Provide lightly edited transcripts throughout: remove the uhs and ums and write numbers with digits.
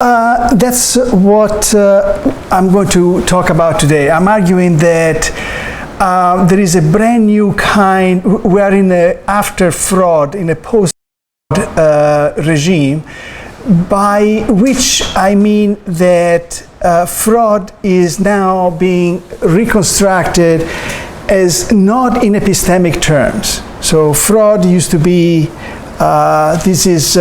That's what I'm going to talk about today. I'm arguing that there is a brand new kind, we are in a after fraud, in a post-fraud regime, by which I mean that fraud is now being reconstructed as not in epistemic terms. So fraud used to be, this is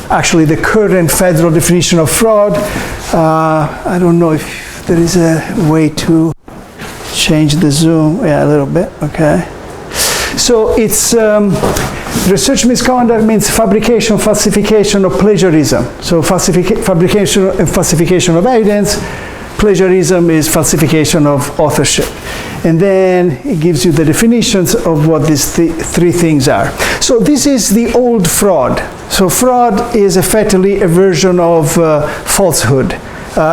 actually the current federal definition of fraud. I don't know if there is a way to change the zoom. Yeah, a little bit, okay. So it's, research misconduct means fabrication, falsification, or plagiarism. So fabrication and falsification of evidence. Plagiarism is falsification of authorship. And then it gives you the definitions of what these three things are. So this is the old fraud. So fraud is effectively a version of falsehood,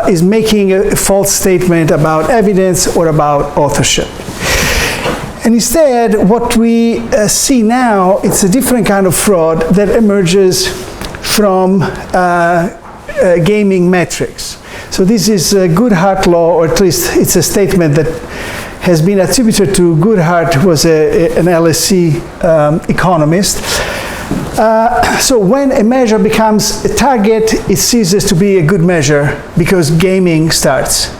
is making a false statement about evidence or about authorship. And instead, what we see now, it's a different kind of fraud that emerges from gaming metrics. So this is Goodhart law, or at least it's a statement that has been attributed to Goodhart, who was an LSE economist. So when a measure becomes a target, it ceases to be a good measure because gaming starts.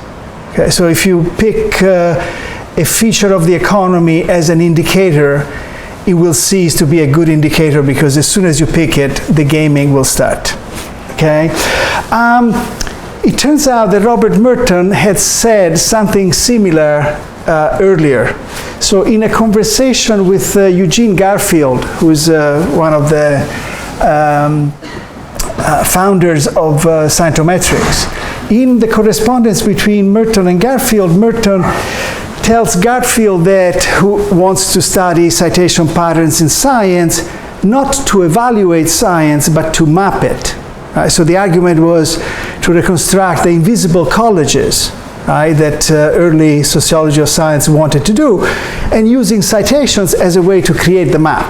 Okay, so if you pick a feature of the economy as an indicator, it will cease to be a good indicator because as soon as you pick it, the gaming will start. Okay. It turns out that Robert Merton had said something similar earlier. So in a conversation with Eugene Garfield, who's one of the founders of scientometrics, in the correspondence between Merton and Garfield, Merton tells Garfield that who wants to study citation patterns in science, not to evaluate science, but to map it. So the argument was to reconstruct the invisible colleges that early sociology of science wanted to do, and using citations as a way to create the map.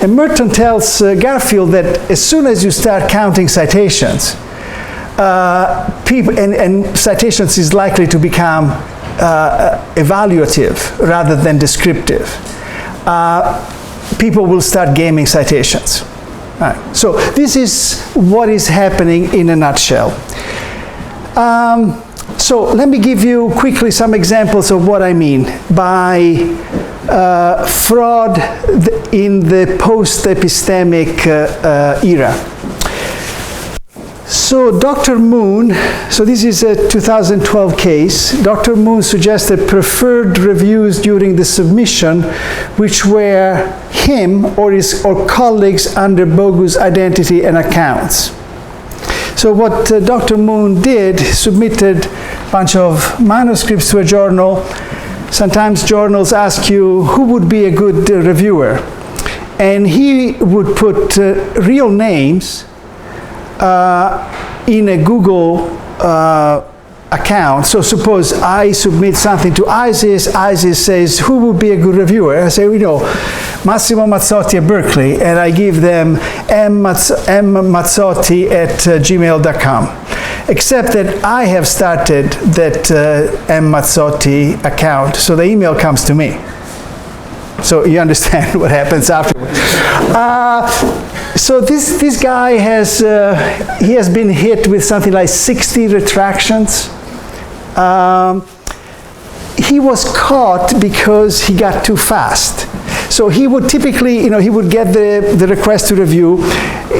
And Merton tells Garfield that as soon as you start counting citations, and citations is likely to become evaluative rather than descriptive, people will start gaming citations. Right. So this is what is happening in a nutshell. So let me give you quickly some examples of what I mean by fraud in the post-epistemic era. So Dr. Moon, so this is a 2012 case. Dr. Moon suggested preferred reviews during the submission, which were him or colleagues under bogus identity and accounts. So what Dr. Moon did, submitted a bunch of manuscripts to a journal. Sometimes journals ask you who would be a good reviewer. And he would put real names in a Google account. So suppose I submit something to ISIS, ISIS says, who would be a good reviewer? I say, Massimo Mazzotti at Berkeley, and I give them mmazzotti at gmail.com. Except that I have started that mmazzotti account, so the email comes to me. So you understand what happens afterwards. So this guy has, he has been hit with something like 60 retractions. He was caught because he got too fast. So he would typically, he would get the request to review.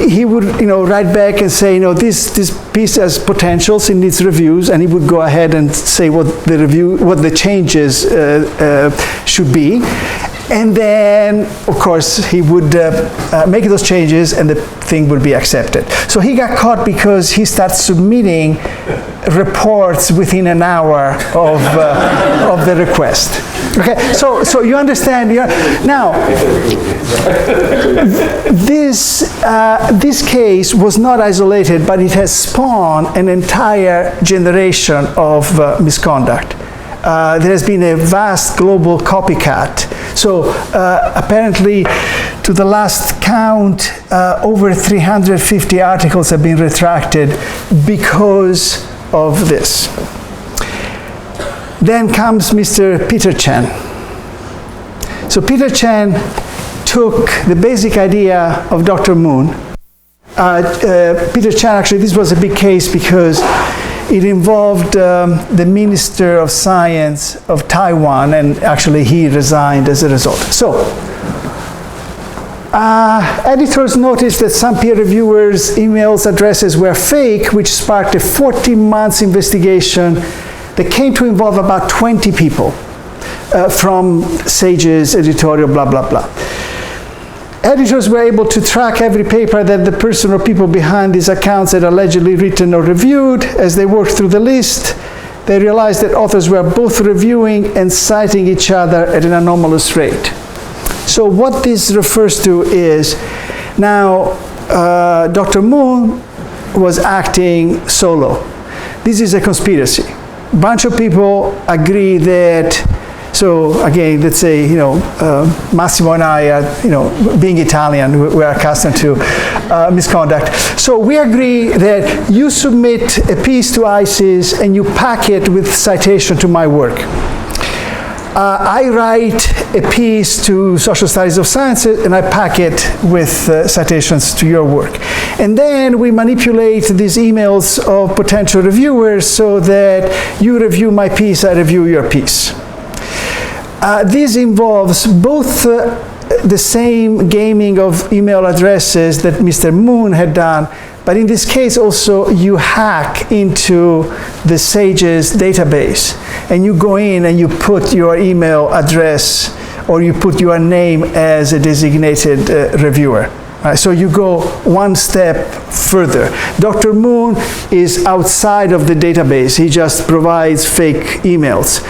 He would, write back and say, this piece has potentials, it needs reviews, and he would go ahead and say what the changes should be. And then, of course, he would make those changes and the thing would be accepted. So he got caught because he started submitting reports within an hour of the request. Okay, so you understand. Now, this case was not isolated, but it has spawned an entire generation of misconduct. There has been a vast global copycat So apparently, to the last count, over 350 articles have been retracted because of this. Then comes Mr. Peter Chen. So Peter Chen took the basic idea of Dr. Moon. Peter Chen, actually, this was a big case because it involved the Minister of Science of Taiwan, and actually he resigned as a result. So, editors noticed that some peer reviewers' emails addresses were fake, which sparked a 40-month investigation that came to involve about 20 people from Sage's editorial, blah, blah, blah. Editors were able to track every paper that the person or people behind these accounts had allegedly written or reviewed. As they worked through the list, they realized that authors were both reviewing and citing each other at an anomalous rate. So what this refers to is, now Dr. Moon was acting solo. This is a conspiracy. A bunch of people agree that, so again, let's say, Massimo and I are, being Italian, we're accustomed to misconduct. So we agree that you submit a piece to ISIS and you pack it with citation to my work. I write a piece to Social Studies of Sciences and I pack it with citations to your work. And then we manipulate these emails of potential reviewers so that you review my piece, I review your piece. This involves both the same gaming of email addresses that Mr. Moon had done, but in this case also you hack into the Sage's database and you go in and you put your email address or you put your name as a designated reviewer. So you go one step further. Dr. Moon is outside of the database. He just provides fake emails.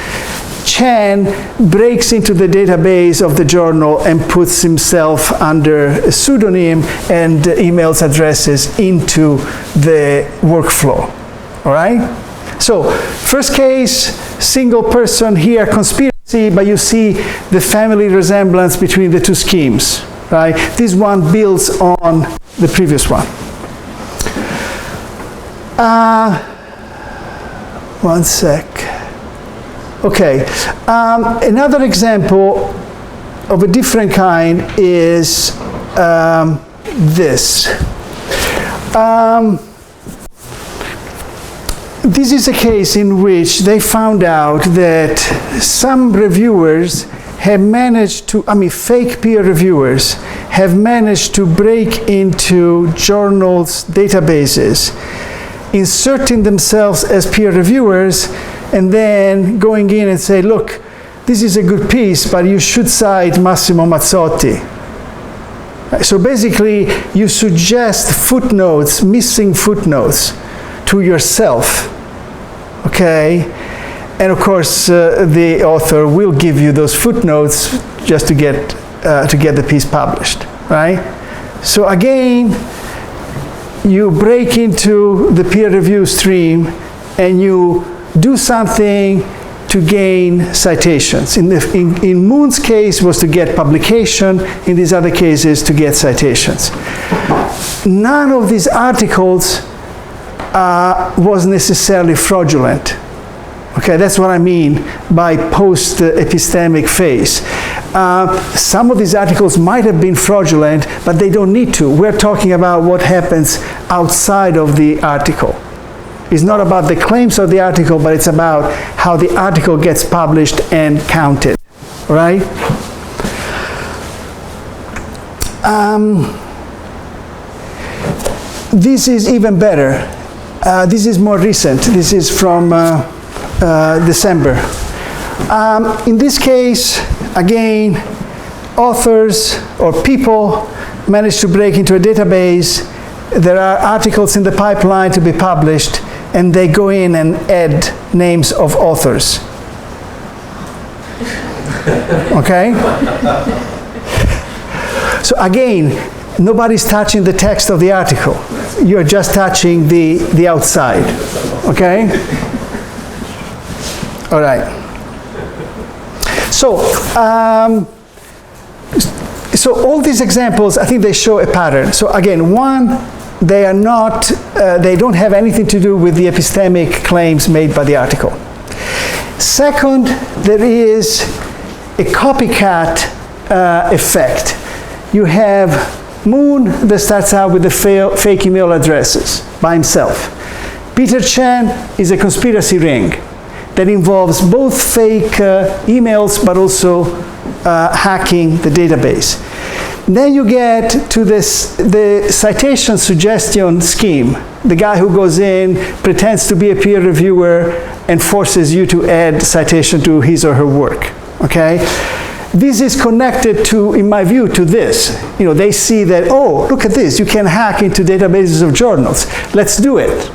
Chen breaks into the database of the journal and puts himself under a pseudonym and emails addresses into the workflow. All right? So, first case, single person, here conspiracy, but you see the family resemblance between the two schemes. Right? This one builds on the previous one. One sec. Okay, another example of a different kind is this. This is a case in which they found out that some reviewers have managed to, fake peer reviewers have managed to break into journals' databases, inserting themselves as peer reviewers, and then going in and say, look, this is a good piece, but you should cite Massimo Mazzotti. So basically, you suggest footnotes, missing footnotes, to yourself, okay? And of course, the author will give you those footnotes just to get the piece published, right? So again, you break into the peer review stream and you do something to gain citations. In Moon's case was to get publication, in these other cases to get citations. None of these articles was necessarily fraudulent. Okay, that's what I mean by post-epistemic phase. Some of these articles might have been fraudulent, but they don't need to. We're talking about what happens outside of the article. It's not about the claims of the article, but it's about how the article gets published and counted, right? This is even better. This is more recent. This is from December. In this case, again, authors or people managed to break into a database. There are articles in the pipeline to be published, and they go in and add names of authors. Okay? So again, nobody's touching the text of the article. You're just touching the outside. Okay? All right. So, so all these examples, I think they show a pattern. So again, one, they are not, they don't have anything to do with the epistemic claims made by the article. Second, there is a copycat effect. You have Moon that starts out with the fake email addresses by himself. Peter Chen is a conspiracy ring that involves both fake emails but also hacking the database. Then you get to the citation suggestion scheme. The guy who goes in, pretends to be a peer reviewer, and forces you to add citation to his or her work, okay? This is connected to, in my view, to this. You know, they see that, oh, look at this, you can hack into databases of journals. Let's do it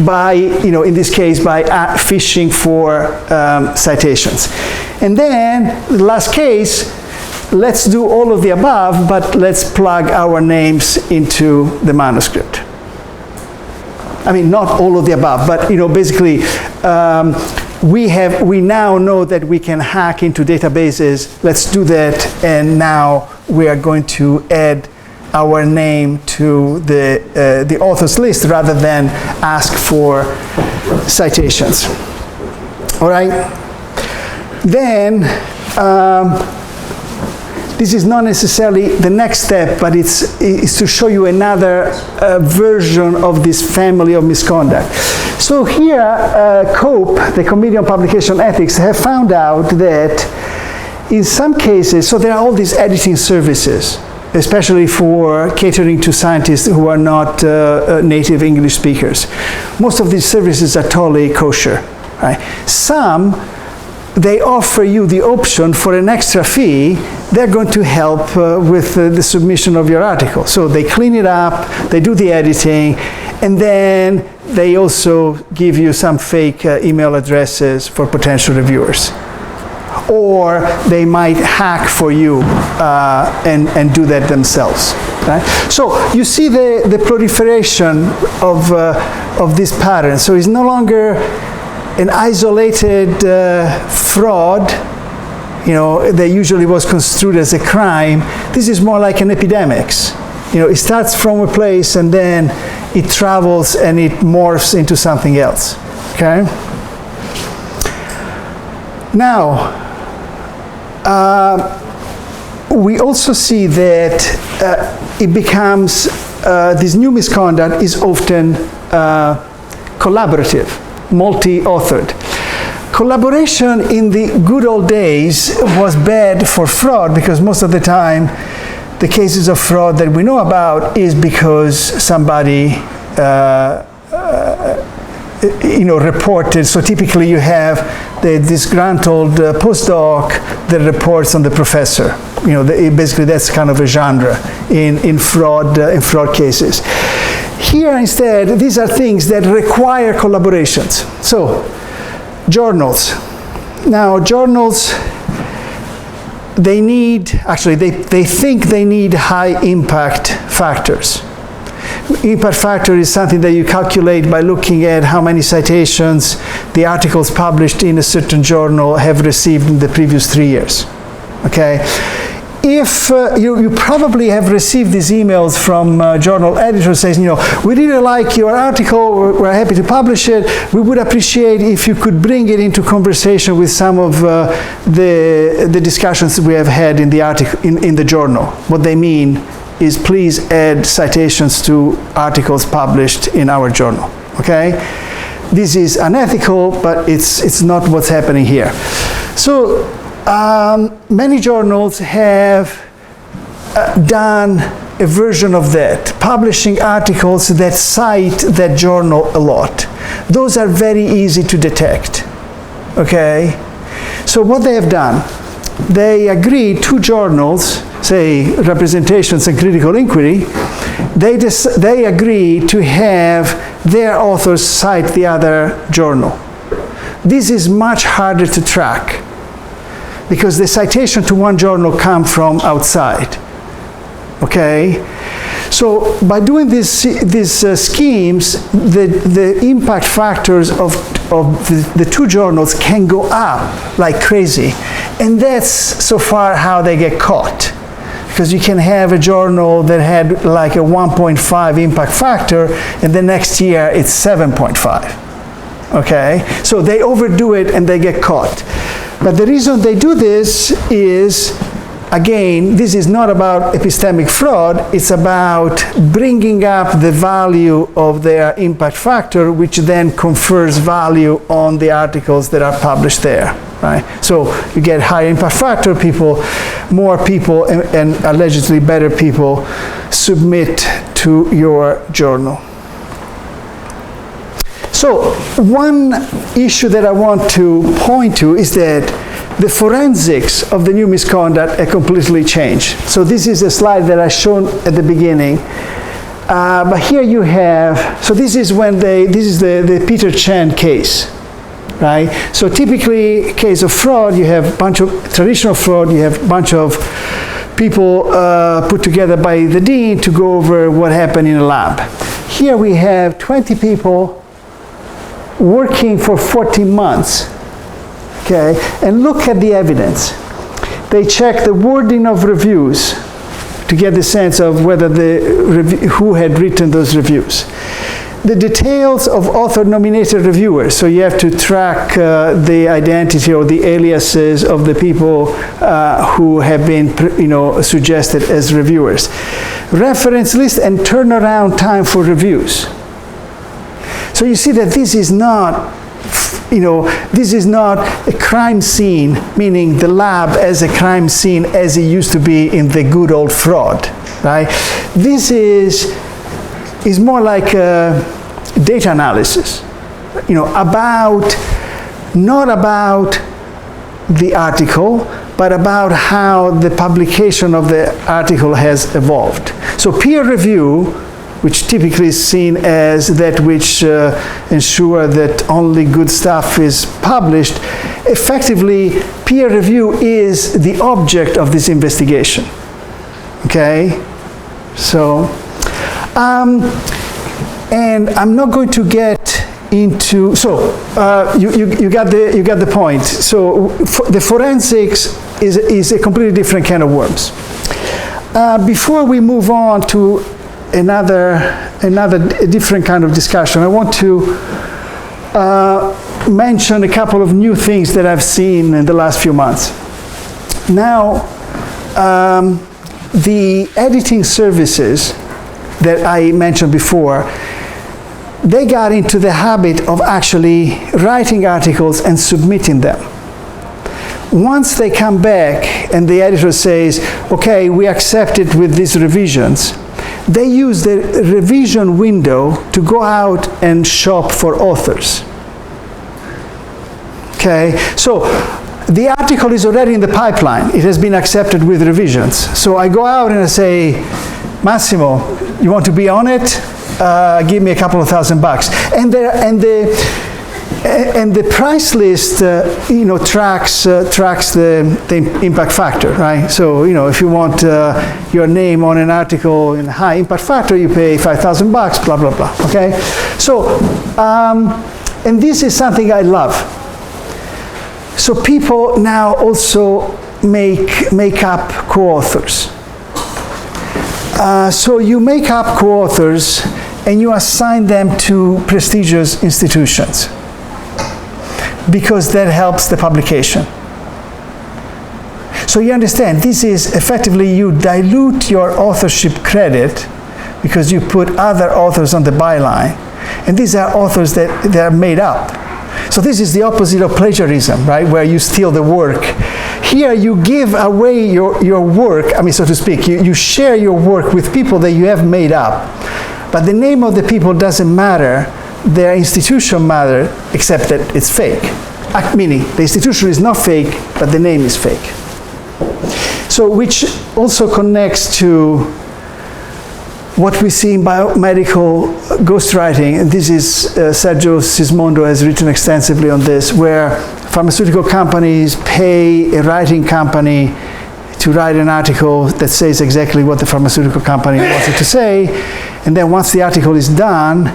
by, you know, in this case, by fishing for citations. And then, the last case, let's do all of the above, but let's plug our names into the manuscript. I mean, not all of the above, but, you know, basically, we now know that we can hack into databases. Let's do that, and now we are going to add our name to the authors list rather than ask for citations. All right? Then, this is not necessarily the next step, but it's to show you another version of this family of misconduct. So here, COPE, the Committee on Publication Ethics, have found out that in some cases, so there are all these editing services, especially for catering to scientists who are not native English speakers. Most of these services are totally kosher, right? Some, they offer you the option for an extra fee. They're going to help with the submission of your article. So they clean it up, they do the editing, and then they also give you some fake email addresses for potential reviewers. Or they might hack for you and do that themselves. Right? So you see the proliferation of this pattern. So it's no longer an isolated fraud, you know, that usually was construed as a crime. This is more like an epidemic. You know, it starts from a place and then it travels and it morphs into something else. Okay? Now, we also see that it becomes, this new misconduct is often collaborative, multi-authored. Collaboration in the good old days was bad for fraud because most of the time the cases of fraud that we know about is because somebody you know, reported. So typically you have the disgruntled postdoc that reports on the professor. You know, basically that's kind of a genre in fraud cases. Here instead, these are things that require collaborations. So, journals. Now, journals, they need, actually, they think they need high impact factors. Impact factor is something that you calculate by looking at how many citations the articles published in a certain journal have received in the previous 3 years. Okay? If you probably have received these emails from journal editors saying, you know, we really like your article, we're happy to publish it, we would appreciate if you could bring it into conversation with some of the discussions we have had in the article, in the journal. What they mean is please add citations to articles published in our journal, okay? This is unethical, but it's not what's happening here. So, many journals have done a version of that, publishing articles that cite that journal a lot. Those are very easy to detect, okay? So what they have done, they agree, two journals, say Representations and Critical Inquiry, they agree to have their authors cite the other journal. This is much harder to track, because the citation to one journal come from outside, okay? So by doing these schemes, the impact factors of the two journals can go up like crazy. And that's so far how they get caught. because you can have a journal that had like a 1.5 impact factor, and the next year it's 7.5. Okay? So they overdo it and they get caught. But the reason they do this is, again, this is not about epistemic fraud, it's about bringing up the value of their impact factor, which then confers value on the articles that are published there, right? So you get higher impact factor, more people, and allegedly better people submit to your journal. So one issue that I want to point to is that the forensics of the new misconduct are completely changed. So this is a slide that I shown at the beginning. But here you have, so this is the Peter Chen case, right? So typically, case of fraud, you have a bunch of traditional fraud, you have a bunch of people put together by the dean to go over what happened in a lab. Here we have 20 people working for 40 months. Okay, and look at the evidence. They check the wording of reviews to get the sense of whether who had written those reviews. The details of author-nominated reviewers, so you have to track the identity or the aliases of the people who have been, suggested as reviewers. Reference list and turnaround time for reviews. So you see that this is not this is not a crime scene, meaning the lab as a crime scene as it used to be in the good old fraud, right? This is more like a data analysis, not about the article, but about how the publication of the article has evolved. So peer review, which typically is seen as that which ensure that only good stuff is published, effectively, peer review is the object of this investigation. Okay? So, and I'm not going to get into, so you got the point. So the forensics is a completely different can of worms. Before we move on to another different kind of discussion, I want to mention a couple of new things that I've seen in the last few months. Now, the editing services that I mentioned before, they got into the habit of actually writing articles and submitting them. Once they come back and the editor says, okay, we accept it with these revisions, they use the revision window to go out and shop for authors. Okay, so the article is already in the pipeline. It has been accepted with revisions. So I go out and I say, Massimo, you want to be on it? Give me a couple of $1,000. And the price list, tracks the impact factor, right? So, if you want your name on an article in high impact factor, you pay $5,000, blah, blah, blah, okay? So, and this is something I love. So people now also make up co-authors. So you make up co-authors and you assign them to prestigious institutions, because that helps the publication. So you understand, this is effectively you dilute your authorship credit because you put other authors on the byline. And these are authors that are made up. So this is the opposite of plagiarism, right? Where you steal the work. Here you give away your work, so to speak, you share your work with people that you have made up. But the name of the people doesn't matter. Their institution matter, except that it's fake. Meaning, the institution is not fake, but the name is fake. So, which also connects to what we see in biomedical ghostwriting, and this is Sergio Sismondo has written extensively on this, where pharmaceutical companies pay a writing company to write an article that says exactly what the pharmaceutical company wanted to say, and then once the article is done,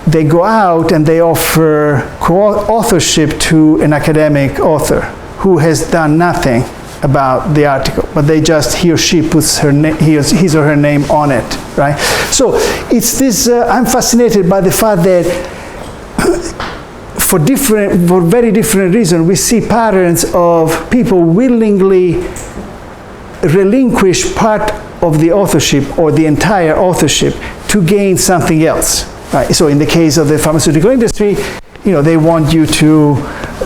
they go out and they offer co-authorship to an academic author who has done nothing about the article, but he or she puts his or her name on it, right? So it's this, I'm fascinated by the fact that for very different reasons, we see patterns of people willingly relinquish part of the authorship or the entire authorship to gain something else, right? So in the case of the pharmaceutical industry, they want you to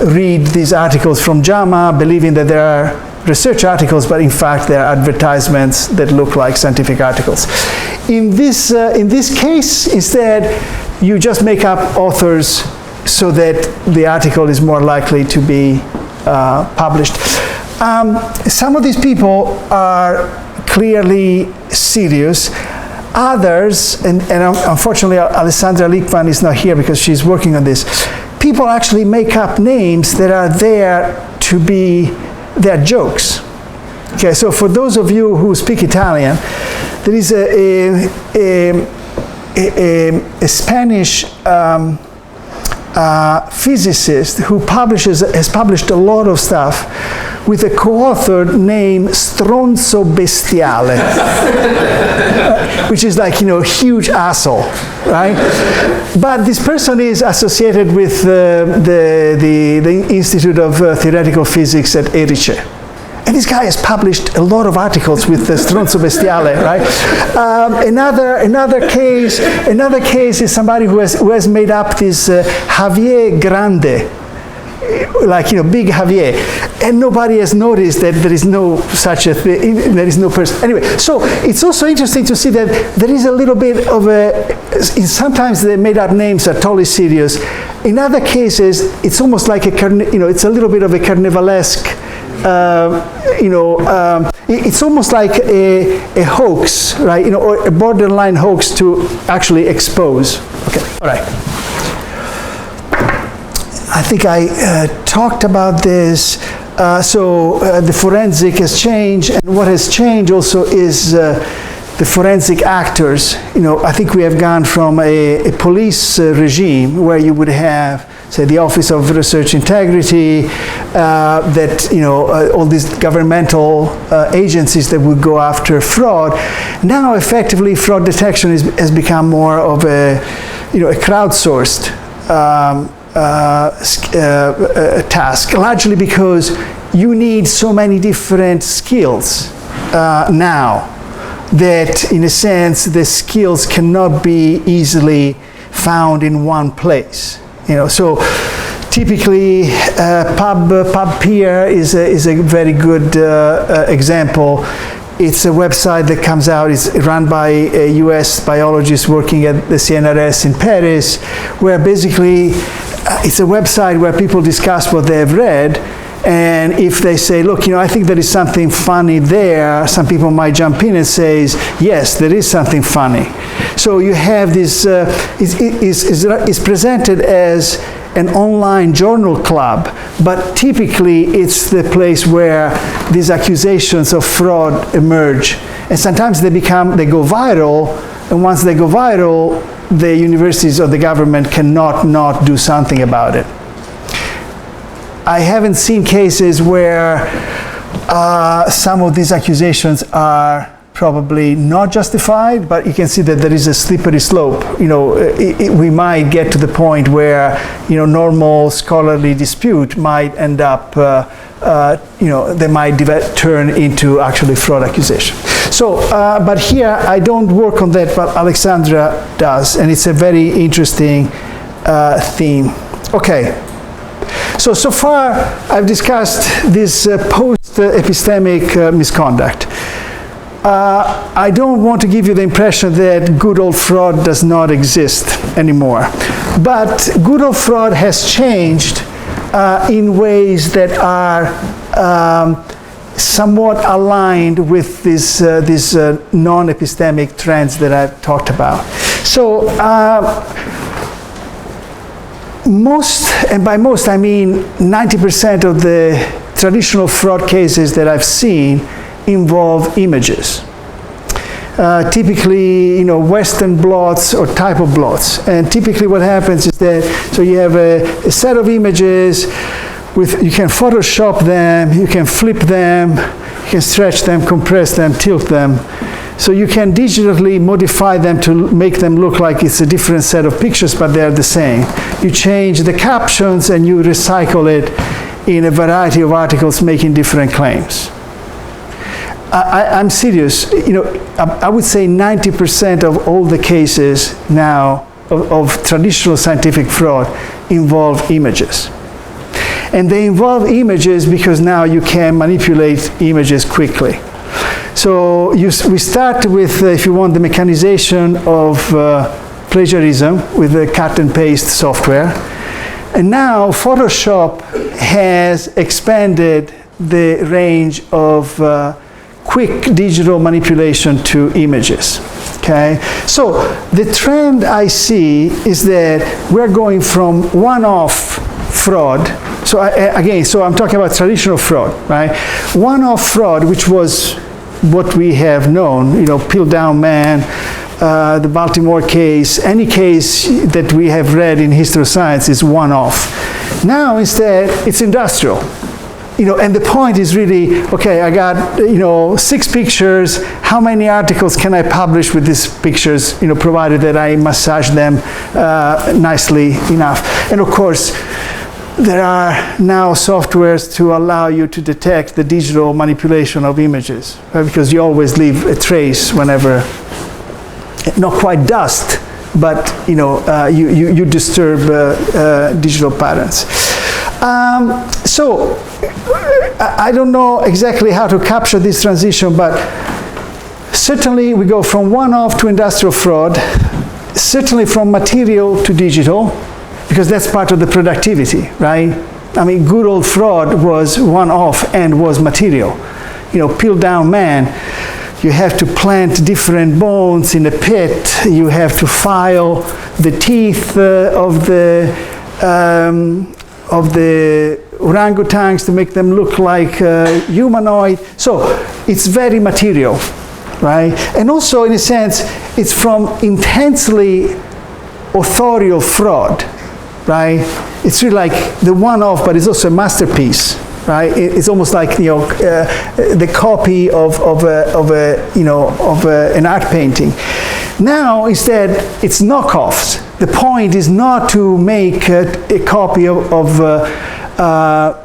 read these articles from JAMA, believing that there are research articles, but in fact they are advertisements that look like scientific articles. In this case, instead, you just make up authors so that the article is more likely to be published. Some of these people are clearly serious. Others, and unfortunately Alessandra Lickman is not here because she's working on this, people actually make up names that are there to be their jokes. Okay, so for those of you who speak Italian, there is a Spanish physicist who has published a lot of stuff with a co-author named Stronzo Bestiale, which is like, huge asshole, right? But this person is associated with the Institute of Theoretical Physics at Erice. And this guy has published a lot of articles with Stronzo Bestiale, right? Another case is somebody who has made up this Javier Grande, like, big Javier, and nobody has noticed that there is no such a thing, there is no person. Anyway, so it's also interesting to see that there is a little bit of sometimes the made up names are totally serious. In other cases, it's almost like it's a little bit of a carnivalesque, it's almost like a hoax, right? Or a borderline hoax to actually expose. Okay, all right. I think I talked about this. So the forensic has changed, and what has changed also is the forensic actors. I think we have gone from a police regime where you would have, say, the Office of Research Integrity, all these governmental agencies that would go after fraud. Now, effectively, fraud detection has become more of a crowdsourced task, largely because you need so many different skills now that, in a sense, the skills cannot be easily found in one place. So typically, PubPeer is a very good example. It's a website that comes out, it's run by a US biologist working at the CNRS in Paris, where basically it's a website where people discuss what they have read, and if they say, look, I think there is something funny there, some people might jump in and say, yes, there is something funny. So you have this, it's presented as an online journal club, but typically it's the place where these accusations of fraud emerge. And sometimes they go viral, and once they go viral, the universities or the government cannot not do something about it. I haven't seen cases where some of these accusations are probably not justified, but you can see that there is a slippery slope. We might get to the point where normal scholarly dispute might end up they might turn into actually fraud accusation. So, but here I don't work on that, but Alexandra does, and it's a very interesting theme. Okay, so far I've discussed this post-epistemic misconduct. I don't want to give you the impression that good old fraud does not exist anymore, but good old fraud has changed in ways that are somewhat aligned with these non-epistemic trends that I've talked about. So most, and by most I mean 90% of the traditional fraud cases that I've seen involve images. Typically, Western blots or type of blots. And typically what happens is that, so you have a set of images you can Photoshop them, you can flip them, you can stretch them, compress them, tilt them. So you can digitally modify them to make them look like it's a different set of pictures, but they're the same. You change the captions and you recycle it in a variety of articles making different claims. I'm serious. I would say 90% of all the cases now of traditional scientific fraud involve images. And they involve images because now you can manipulate images quickly. So we start with, if you want, the mechanization of plagiarism with the cut and paste software. And now Photoshop has expanded the range of quick digital manipulation to images. Okay? So the trend I see is that we're going from one-off fraud. So so I'm talking about traditional fraud, right? One-off fraud, which was what we have known, Piltdown Man, the Baltimore case, any case that we have read in history of science is one-off. Now instead, it's industrial. And the point is really, okay, I got, 6 pictures, how many articles can I publish with these pictures, provided that I massage them nicely enough. And of course, there are now softwares to allow you to detect the digital manipulation of images, right? Because you always leave a trace whenever, not quite dust, but you disturb digital patterns. So I don't know exactly how to capture this transition, but certainly we go from one-off to industrial fraud, certainly from material to digital, because that's part of the productivity, right? I mean, good old fraud was one-off and was material. Piltdown Man, you have to plant different bones in a pit. You have to file the teeth of the orangutans to make them look like humanoid. So it's very material, right? And also, in a sense, it's from intensely authorial fraud. Right? It's really like the one-off, but it's also a masterpiece, right? It's almost like the copy of an art painting. Now instead, it's knockoffs. The point is not to make a copy of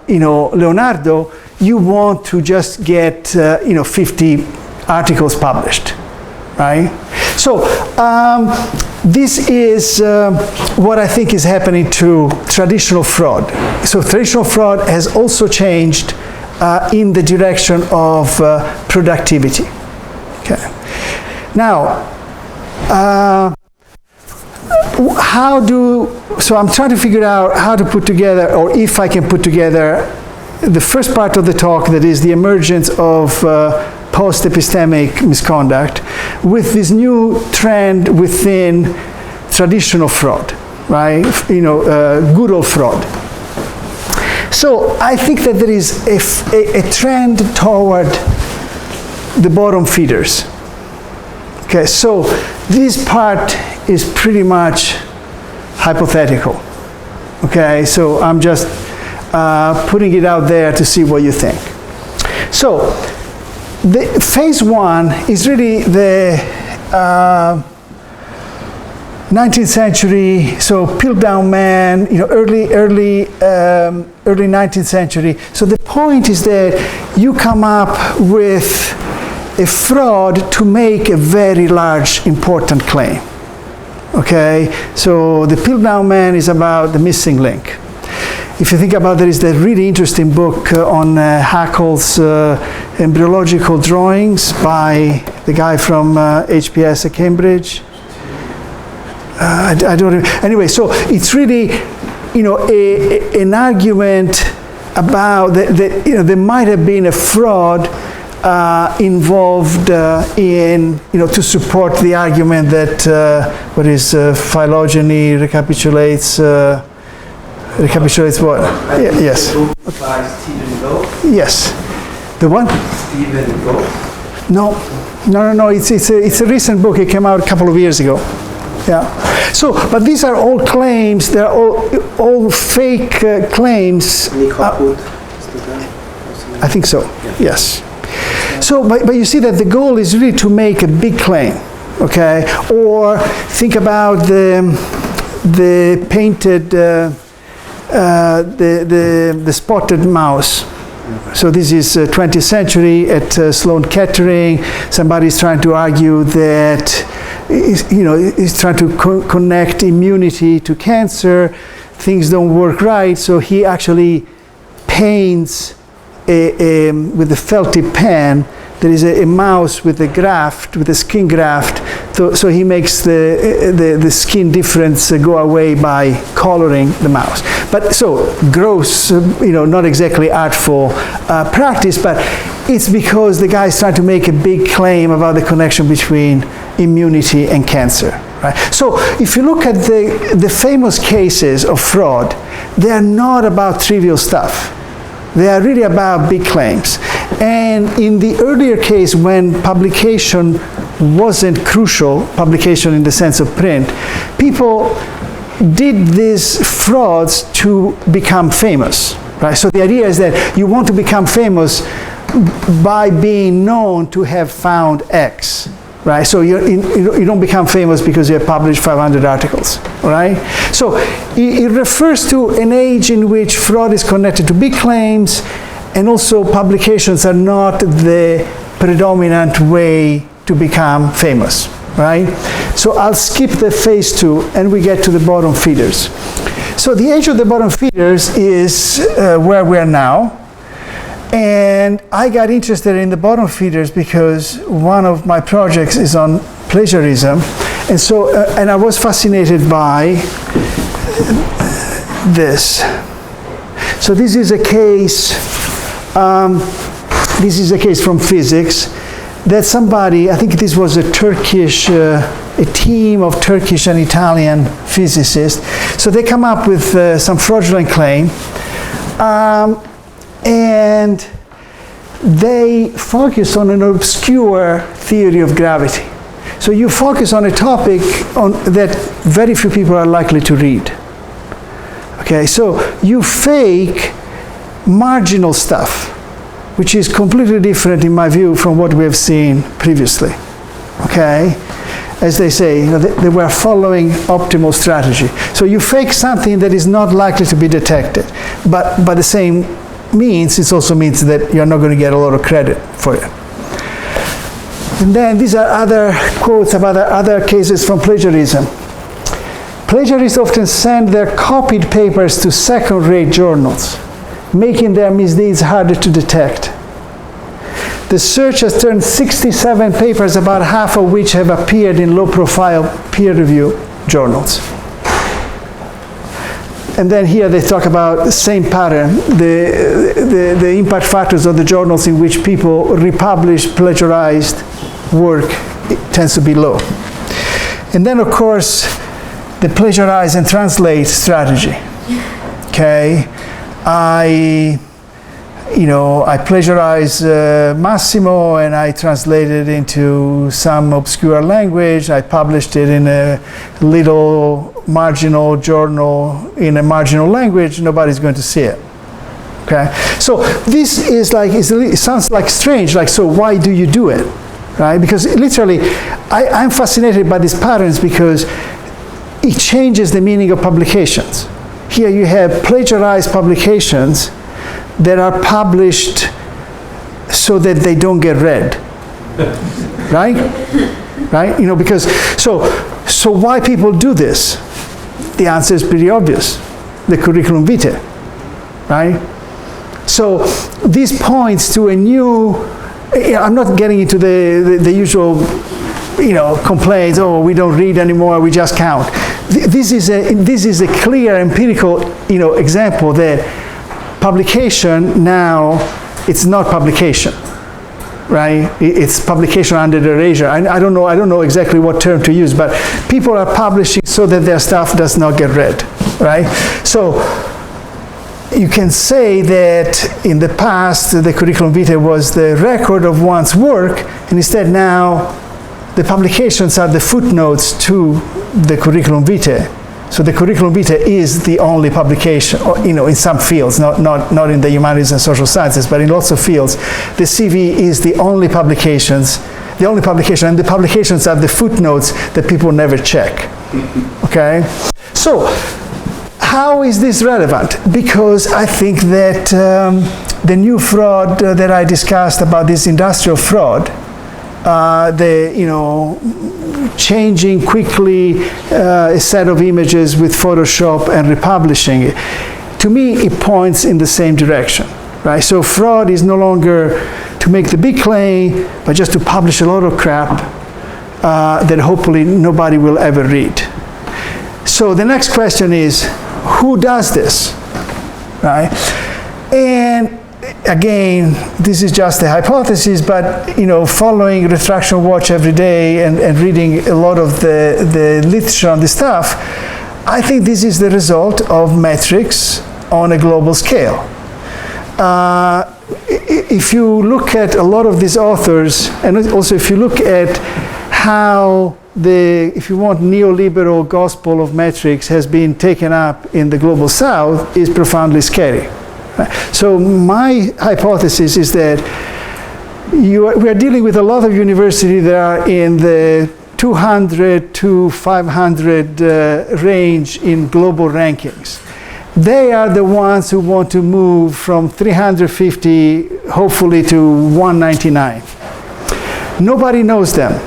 Leonardo. You want to just get 50 articles published, right? So this is what I think is happening to traditional fraud. So traditional fraud has also changed in the direction of productivity. Okay. Now, so I'm trying to figure out how to put together, or if I can put together, the first part of the talk, that is the emergence of post-epistemic misconduct, with this new trend within traditional fraud, right? Good old fraud. So I think that there is a trend toward the bottom feeders. Okay, so this part is pretty much hypothetical. Okay, so I'm just putting it out there to see what you think. So the phase 1 is really the 19th century, so Piltdown Man, early 19th century. So the point is that you come up with a fraud to make a very large, important claim. Okay, so the Piltdown Man is about the missing link. If you think about, there is that really interesting book on Haeckel's embryological drawings by the guy from HPS at Cambridge. I don't know. Anyway, so it's really, an argument about that there might have been a fraud involved in, to support the argument that phylogeny recapitulates what? Yes. By Stephen Gould? Yes. The one? Stephen Gould? No. It's a recent book. It came out a couple of years ago. Yeah. So, but these are all claims. They're all fake claims. I think so. Yes. So, but you see that the goal is really to make a big claim, okay? Or think about the painted, the spotted mouse. So this is 20th century at Sloan Kettering. Somebody's trying to argue that, he's trying to connect immunity to cancer. Things don't work right, so he actually paints with a felty pen. There is a mouse with a graft, with a skin graft. So he makes the skin difference go away by coloring the mouse. But so gross, not exactly artful practice, but it's because the guy is trying to make a big claim about the connection between immunity and cancer. Right? So if you look at the famous cases of fraud, they are not about trivial stuff. They are really about big claims. And in the earlier case, when publication wasn't crucial, publication in the sense of print, people did these frauds to become famous. Right? So the idea is that you want to become famous by being known to have found X. Right? So you don't become famous because you have published 500 articles, right? So it refers to an age in which fraud is connected to big claims, and also publications are not the predominant way to become famous, right? So I'll skip the phase 2 and we get to the bottom feeders. So the age of the bottom feeders is where we are now. And I got interested in the bottom feeders because one of my projects is on plagiarism, and so and I was fascinated by this. So this is a case. This is a case from physics that somebody, I think this was a Turkish, a team of Turkish and Italian physicists. So they come up with some fraudulent claim. And they focus on an obscure theory of gravity. So you focus on a topic that very few people are likely to read. Okay, so you fake marginal stuff, which is completely different in my view from what we have seen previously. Okay, as they say, they were following optimal strategy. So you fake something that is not likely to be detected, but by the same means, it also means that you're not going to get a lot of credit for it. And then these are other quotes about other cases from plagiarism. Plagiarists often send their copied papers to second-rate journals, making their misdeeds harder to detect. The search has turned 67 papers, about half of which have appeared in low-profile peer-review journals. And then here they talk about the same pattern, the impact factors of the journals in which people republish plagiarized work, it tends to be low. And then of course, the plagiarize and translate strategy. Okay, I plagiarize Massimo and I translate it into some obscure language. I published it in a little marginal journal in a marginal language. Nobody's going to see it. Okay, so this is like, it sounds like strange, like, so why do you do it? Right? Because literally, I'm fascinated by these patterns because it changes the meaning of publications. Here you have plagiarized publications that are published so that they don't get read. Right? Right? Because, so why people do this? The answer is pretty obvious. The curriculum vitae. Right? So this points to a new, I'm not getting into the usual, complaints, oh, we don't read anymore, we just count. This is a clear empirical, example that publication now, it's not publication, right? It's publication under erasure. I don't know exactly what term to use, but people are publishing so that their stuff does not get read, right? So you can say that in the past, the curriculum vitae was the record of one's work, and instead now, the publications are the footnotes to the curriculum vitae. So the curriculum vitae is the only publication, or, in some fields, not in the humanities and social sciences, but in lots of fields, the CV is the only publication, and the publications are the footnotes that people never check. Okay? So, how is this relevant? Because I think that the new fraud that I discussed about this industrial fraud, changing quickly a set of images with Photoshop and republishing it, to me it points in the same direction, right? So fraud is no longer to make the big claim, but just to publish a lot of crap that hopefully nobody will ever read. So the next question is, who does this, right? And again, this is just a hypothesis, but following Retraction Watch every day and reading a lot of the literature on this stuff, I think this is the result of metrics on a global scale. If you look at a lot of these authors, and also if you look at how if you want, neoliberal gospel of metrics has been taken up in the global south, is profoundly scary. So my hypothesis is that we are dealing with a lot of universities that are in the 200 to 500 range in global rankings. They are the ones who want to move from 350, hopefully, to 199. Nobody knows them.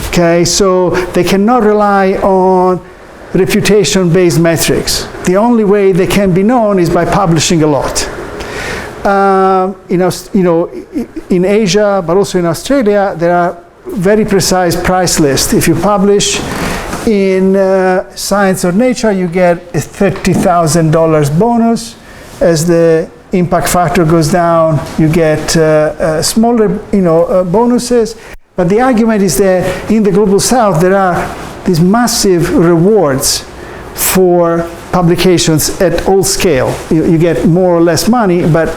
Okay, so they cannot rely on reputation-based metrics. The only way they can be known is by publishing a lot. In Asia, but also in Australia, there are very precise price lists. If you publish in Science or Nature, you get a $30,000 bonus. As the impact factor goes down, you get smaller, bonuses. But the argument is that in the global south, there are these massive rewards for publications at all scale. You get more or less money, but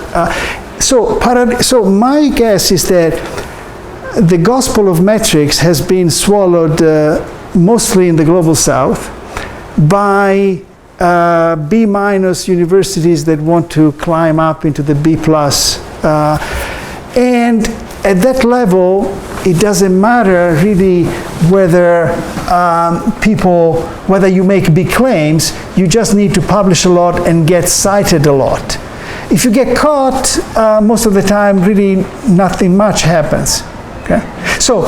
so my guess is that the gospel of metrics has been swallowed mostly in the global south by B- universities that want to climb up into the B+. And at that level, it doesn't matter really whether whether you make big claims, you just need to publish a lot and get cited a lot. If you get caught, most of the time, really nothing much happens. Okay? So,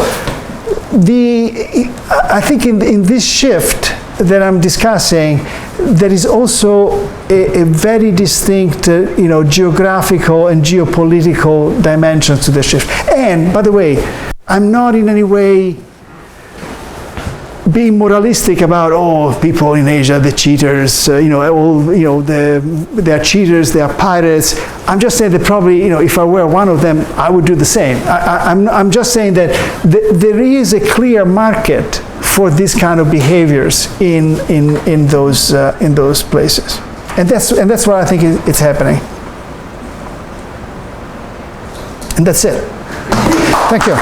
I think in this shift that I'm discussing, there is also a very distinct, geographical and geopolitical dimension to the shift. And, by the way, I'm not in any way being moralistic about people in Asia, the cheaters, they are cheaters, they are pirates. I'm just saying that probably, if I were one of them, I would do the same. I'm just saying that there is a clear market for this kind of behaviors in those places, and that's why I think it's happening. And that's it. Thank you.